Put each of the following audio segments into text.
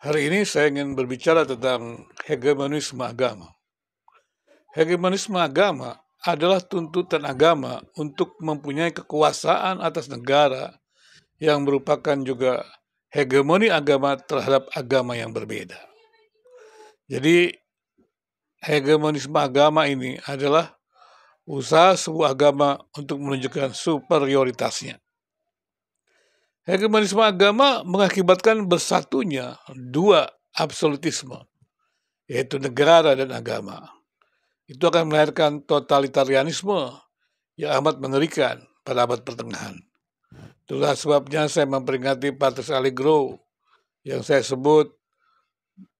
Hari ini saya ingin berbicara tentang hegemonisme agama. Hegemonisme agama adalah tuntutan agama untuk mempunyai kekuasaan atas negara yang merupakan juga hegemoni agama terhadap agama yang berbeda. Jadi hegemonisme agama ini adalah usaha sebuah agama untuk menunjukkan superioritasnya. Hegemonisme agama mengakibatkan bersatunya dua absolutisme, yaitu negara dan agama. Itu akan melahirkan totalitarianisme yang amat mengerikan pada abad pertengahan. Itulah sebabnya saya memperingati Pater Allegro yang saya sebut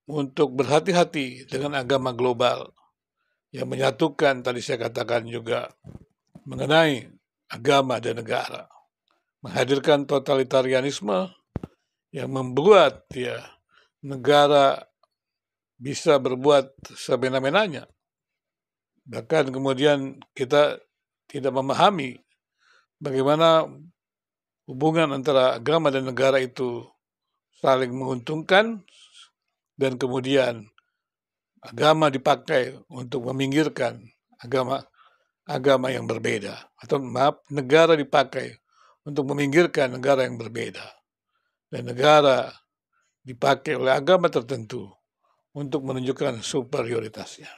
untuk berhati-hati dengan agama global yang menyatukan, tadi saya katakan juga, mengenai agama dan negara. Menghadirkan totalitarianisme yang membuat negara bisa berbuat semena-menanya. Bahkan kemudian kita tidak memahami bagaimana hubungan antara agama dan negara itu saling menguntungkan, dan kemudian agama dipakai untuk meminggirkan agama yang berbeda, atau negara dipakai untuk meminggirkan negara yang berbeda, dan negara dipakai oleh agama tertentu untuk menunjukkan superioritasnya.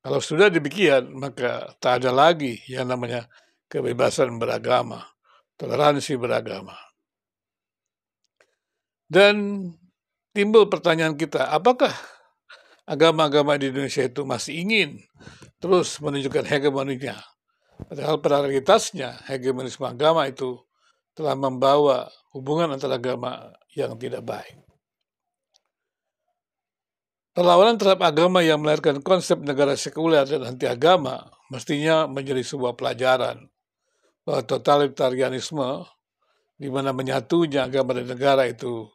Kalau sudah demikian, maka tak ada lagi yang namanya kebebasan beragama, toleransi beragama. Dan timbul pertanyaan kita, apakah agama-agama di Indonesia itu masih ingin terus menunjukkan hegemoninya? Padahal pada realitasnya hegemonisme agama itu telah membawa hubungan antara agama yang tidak baik. Perlawanan terhadap agama yang melahirkan konsep negara sekuler dan anti agama mestinya menjadi sebuah pelajaran bahwa totalitarianisme di mana menyatunya agama dan negara itu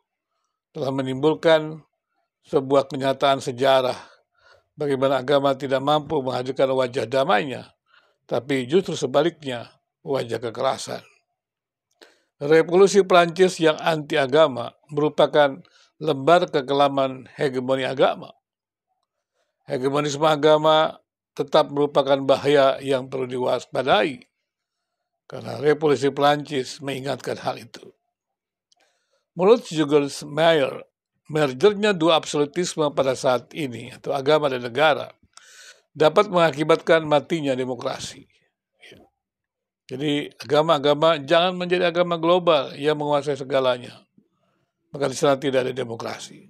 telah menimbulkan sebuah kenyataan sejarah bagaimana agama tidak mampu menghadirkan wajah damainya, tapi justru sebaliknya wajah kekerasan. Revolusi Prancis yang anti agama merupakan lembar kekelaman hegemoni agama. Hegemonisme agama tetap merupakan bahaya yang perlu diwaspadai, karena Revolusi Prancis mengingatkan hal itu. Menurut Jules Mayer, mergernya dua absolutisme pada saat ini, atau agama dan negara, dapat mengakibatkan matinya demokrasi. Jadi agama-agama jangan menjadi agama global yang menguasai segalanya, maka di sana tidak ada demokrasi.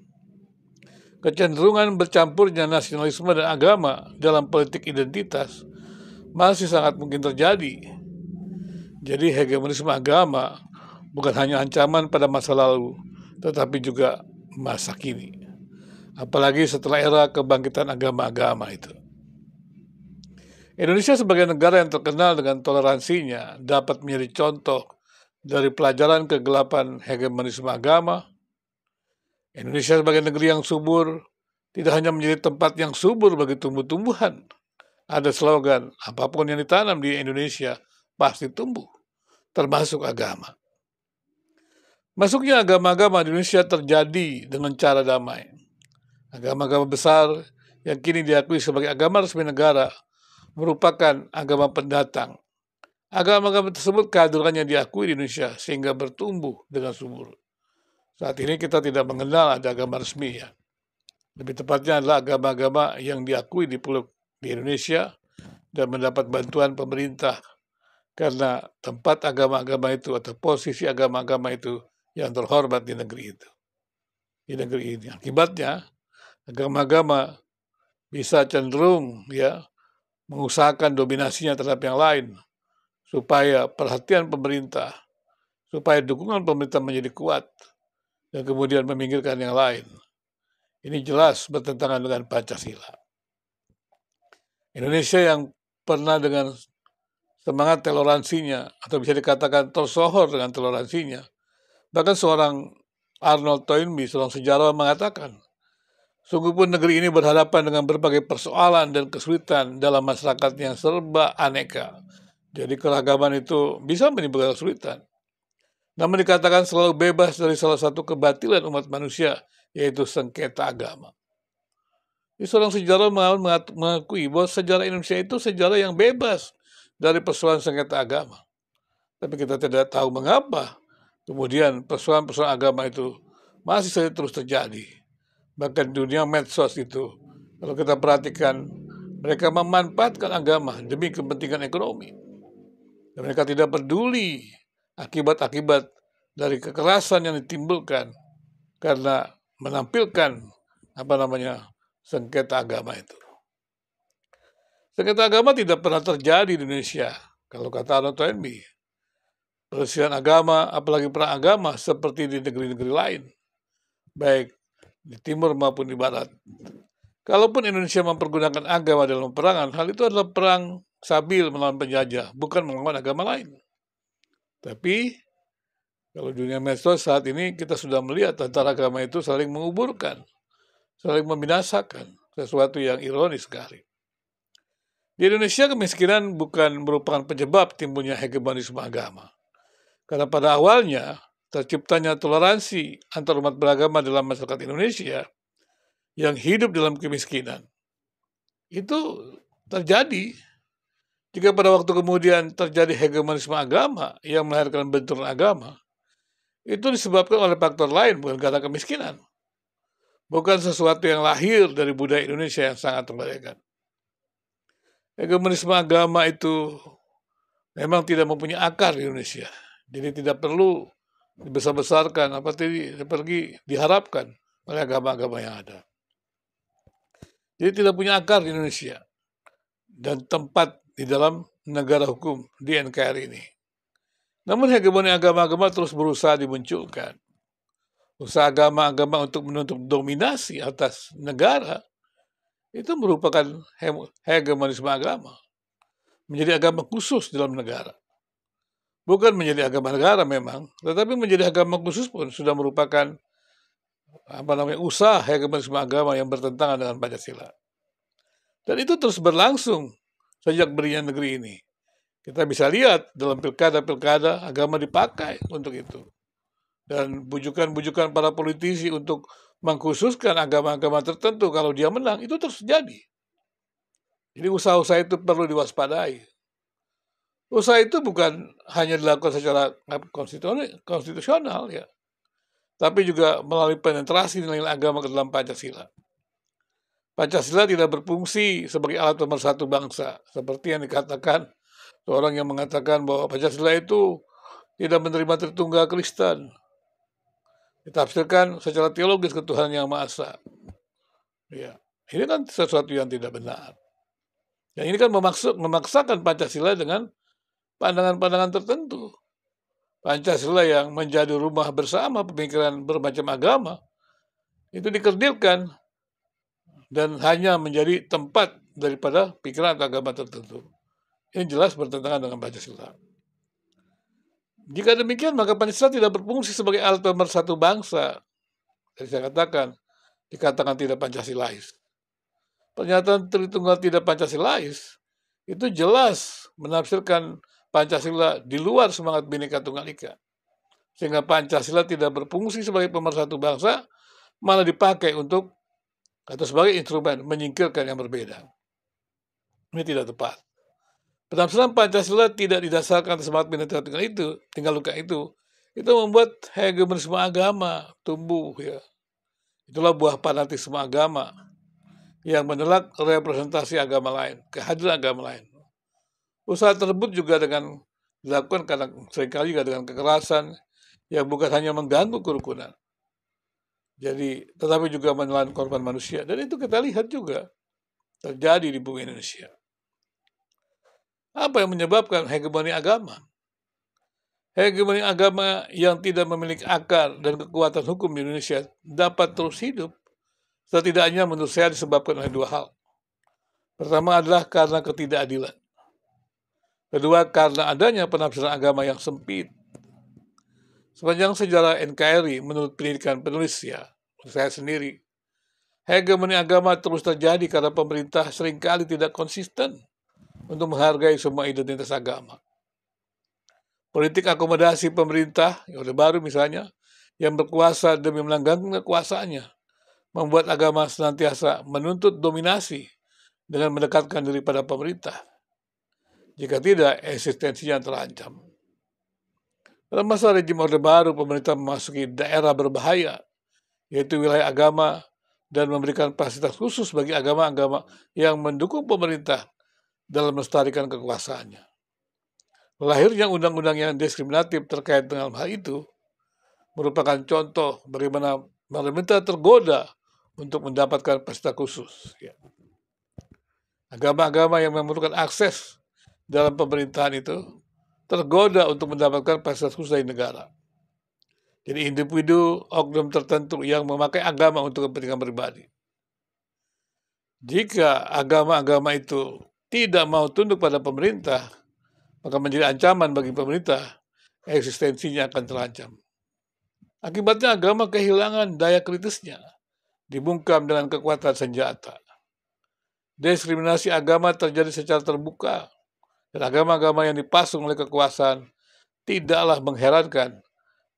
Kecenderungan bercampurnya nasionalisme dan agama dalam politik identitas masih sangat mungkin terjadi. Jadi hegemonisme agama bukan hanya ancaman pada masa lalu, tetapi juga masa kini. Apalagi setelah era kebangkitan agama-agama itu. Indonesia sebagai negara yang terkenal dengan toleransinya dapat menjadi contoh dari pelajaran kegelapan hegemonisme agama. Indonesia sebagai negeri yang subur tidak hanya menjadi tempat yang subur bagi tumbuh-tumbuhan. Ada slogan, apapun yang ditanam di Indonesia pasti tumbuh, termasuk agama. Masuknya agama-agama di Indonesia terjadi dengan cara damai. Agama-agama besar yang kini diakui sebagai agama resmi negara merupakan agama pendatang. Agama-agama tersebut kehadirannya diakui di Indonesia sehingga bertumbuh dengan subur. Saat ini kita tidak mengenal ada agama resmi ya. Lebih tepatnya adalah agama-agama yang diakui di Indonesia dan mendapat bantuan pemerintah karena tempat agama-agama itu atau posisi agama-agama itu yang terhormat di negeri itu. Di negeri ini. Akibatnya agama-agama bisa cenderung mengusahakan dominasinya terhadap yang lain, supaya perhatian pemerintah, supaya dukungan pemerintah menjadi kuat, dan kemudian meminggirkan yang lain. Ini jelas bertentangan dengan Pancasila. Indonesia yang pernah dengan semangat toleransinya, atau bisa dikatakan tersohor dengan toleransinya, bahkan seorang Arnold Toynbee, seorang sejarawan mengatakan, sungguh pun negeri ini berhadapan dengan berbagai persoalan dan kesulitan dalam masyarakat yang serba aneka. Jadi keragaman itu bisa menimbulkan kesulitan. Namun dikatakan selalu bebas dari salah satu kebatilan umat manusia, yaitu sengketa agama. Seorang sejarawan mengakui bahwa sejarah Indonesia itu sejarah yang bebas dari persoalan sengketa agama. Tapi kita tidak tahu mengapa kemudian persoalan-persoalan agama itu masih saja terus terjadi. Bahkan dunia medsos itu, kalau kita perhatikan, mereka memanfaatkan agama demi kepentingan ekonomi. Dan mereka tidak peduli akibat-akibat dari kekerasan yang ditimbulkan karena menampilkan sengketa agama itu. Sengketa agama tidak pernah terjadi di Indonesia. Kalau kata Arnold Toynbee, perselisihan agama, apalagi perang agama seperti di negeri-negeri lain, baik di timur maupun di barat. Kalaupun Indonesia mempergunakan agama dalam peperangan, hal itu adalah perang sabil melawan penjajah, bukan melawan agama lain. Tapi kalau dunia medsos saat ini kita sudah melihat antara agama itu saling menguburkan, saling membinasakan, sesuatu yang ironis sekali. Di Indonesia kemiskinan bukan merupakan penyebab timbulnya hegemonisme agama. Karena pada awalnya terciptanya toleransi antar umat beragama dalam masyarakat Indonesia yang hidup dalam kemiskinan. Itu terjadi jika pada waktu kemudian terjadi hegemonisme agama yang melahirkan benturan agama, itu disebabkan oleh faktor lain, bukan karena kemiskinan. Bukan sesuatu yang lahir dari budaya Indonesia yang sangat terbahayakan. Hegemonisme agama itu memang tidak mempunyai akar di Indonesia. Jadi tidak perlu dibesar-besarkan, apalagi diharapkan oleh agama-agama yang ada. Jadi tidak punya akar di Indonesia dan tempat di dalam negara hukum di NKRI ini. Namun hegemoni agama-agama terus berusaha dimunculkan. Usaha agama-agama untuk menuntut dominasi atas negara itu merupakan hegemonisme agama. Menjadi agama khusus dalam negara. Bukan menjadi agama negara memang, tetapi menjadi agama khusus pun sudah merupakan usaha hegemonisme agama yang bertentangan dengan Pancasila. Dan itu terus berlangsung sejak berdirinya negeri ini. Kita bisa lihat dalam pilkada-pilkada agama dipakai untuk itu. Dan bujukan-bujukan para politisi untuk mengkhususkan agama-agama tertentu kalau dia menang, itu terus terjadi. Jadi usaha-usaha itu perlu diwaspadai. Usaha itu bukan hanya dilakukan secara konstitusional ya, tapi juga melalui penetrasi nilai agama ke dalam Pancasila. Pancasila tidak berfungsi sebagai alat pemersatu bangsa, seperti yang dikatakan seorang yang mengatakan bahwa Pancasila itu tidak menerima Tritunggal Kristen. Ditafsirkan secara teologis ketuhanan yang Maha Esa. Ya, ini kan sesuatu yang tidak benar. Dan ini kan memaksakan Pancasila dengan pandangan-pandangan tertentu. Pancasila yang menjadi rumah bersama pemikiran bermacam agama, itu dikerdilkan dan hanya menjadi tempat daripada pikiran atau agama tertentu. Ini jelas bertentangan dengan Pancasila. Jika demikian, maka Pancasila tidak berfungsi sebagai alat pemersatu bangsa. Jadi saya dikatakan tidak Pancasilais. Pernyataan Tritunggal tidak Pancasilais itu jelas menafsirkan Pancasila di luar semangat Bhinneka Tunggal Ika. Sehingga Pancasila tidak berfungsi sebagai pemersatu bangsa, malah dipakai untuk atau sebagai instrumen menyingkirkan yang berbeda. Ini tidak tepat. Penafsiran Pancasila tidak didasarkan atas semangat Bhinneka Tunggal Ika itu membuat hegemonisme agama tumbuh ya. Itulah buah fanatisme agama yang menolak representasi agama lain, kehadiran agama lain. Usaha tersebut juga dilakukan karena seringkali juga dengan kekerasan yang bukan hanya mengganggu kerukunan. Jadi, tetapi juga menelan korban manusia. Dan itu kita lihat juga terjadi di bumi Indonesia. Apa yang menyebabkan hegemoni agama? Hegemoni agama yang tidak memiliki akar dan kekuatan hukum di Indonesia dapat terus hidup. Setidaknya menurut saya disebabkan oleh dua hal. Pertama adalah karena ketidakadilan. Kedua, karena adanya penafsiran agama yang sempit. Sepanjang sejarah NKRI, menurut pendidikan penulis ya, saya sendiri, hegemoni agama terus terjadi karena pemerintah seringkali tidak konsisten untuk menghargai semua identitas agama. Politik akomodasi pemerintah, yang Orde Baru misalnya, yang berkuasa demi melanggengkan kekuasaannya, membuat agama senantiasa menuntut dominasi dengan mendekatkan diri pada pemerintah. Jika tidak, eksistensinya terancam. Dalam masa rejim Orde Baru, pemerintah memasuki daerah berbahaya, yaitu wilayah agama, dan memberikan fasilitas khusus bagi agama-agama yang mendukung pemerintah dalam melestarikan kekuasaannya. Lahirnya undang-undang yang diskriminatif terkait dengan hal itu merupakan contoh bagaimana pemerintah tergoda untuk mendapatkan fasilitas khusus. Agama-agama yang memerlukan akses dalam pemerintahan itu tergoda untuk mendapatkan fasilitas khusus dari negara. Jadi individu oknum tertentu yang memakai agama untuk kepentingan pribadi. Jika agama-agama itu tidak mau tunduk pada pemerintah, maka menjadi ancaman bagi pemerintah, eksistensinya akan terancam. Akibatnya agama kehilangan daya kritisnya, dibungkam dengan kekuatan senjata. Diskriminasi agama terjadi secara terbuka, dan agama-agama yang dipasung oleh kekuasaan tidaklah mengherankan.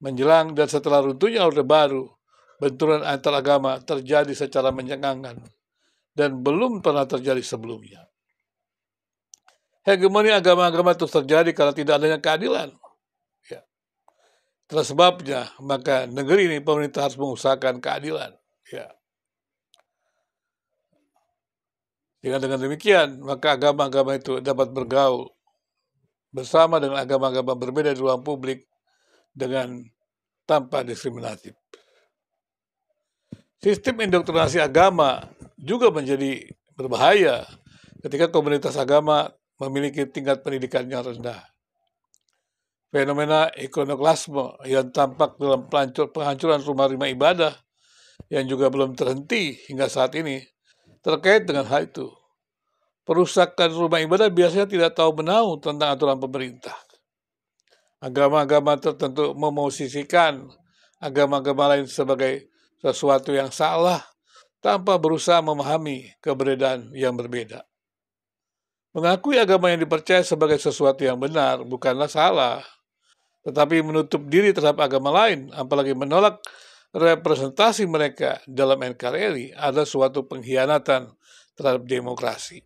Menjelang dan setelah runtuhnya Orde Baru, benturan antar agama terjadi secara mencengangkan dan belum pernah terjadi sebelumnya. Hegemoni agama-agama terus terjadi karena tidak adanya keadilan. Itulah sebabnya, maka negeri ini pemerintah harus mengusahakan keadilan. Dengan demikian, maka agama-agama itu dapat bergaul bersama dengan agama-agama berbeda di ruang publik dengan tanpa diskriminatif. Sistem indoktrinasi agama juga menjadi berbahaya ketika komunitas agama memiliki tingkat pendidikan yang rendah. Fenomena ikonoklasme yang tampak dalam penghancuran rumah-rumah ibadah yang juga belum terhenti hingga saat ini terkait dengan hal itu. Perusakan rumah ibadah biasanya tidak tahu menau tentang aturan pemerintah. Agama-agama tertentu memosisikan agama-agama lain sebagai sesuatu yang salah tanpa berusaha memahami keberadaan yang berbeda. Mengakui agama yang dipercaya sebagai sesuatu yang benar bukanlah salah, tetapi menutup diri terhadap agama lain, apalagi menolak representasi mereka dalam NKRI adalah suatu pengkhianatan terhadap demokrasi.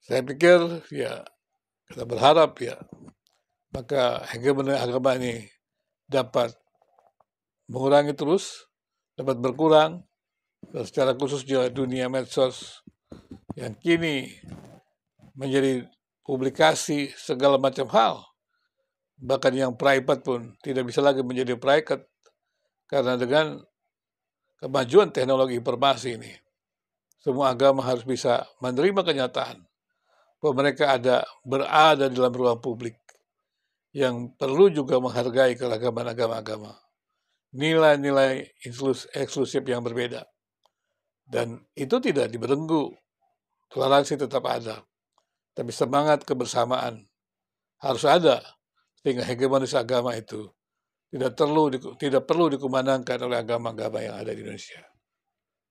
Saya pikir kita berharap maka hegemoni agama ini dapat mengurangi terus, dapat berkurang, dan secara khusus di dunia medsos yang kini menjadi publikasi segala macam hal. Bahkan yang private pun tidak bisa lagi menjadi private karena dengan kemajuan teknologi informasi ini, semua agama harus bisa menerima kenyataan bahwa mereka berada dalam ruang publik yang perlu juga menghargai keragaman agama-agama, nilai-nilai eksklusif yang berbeda, dan itu tidak dibelenggu. Toleransi tetap ada, tapi semangat kebersamaan harus ada sehingga hegemonis agama itu tidak perlu dikumandangkan oleh agama-agama yang ada di Indonesia.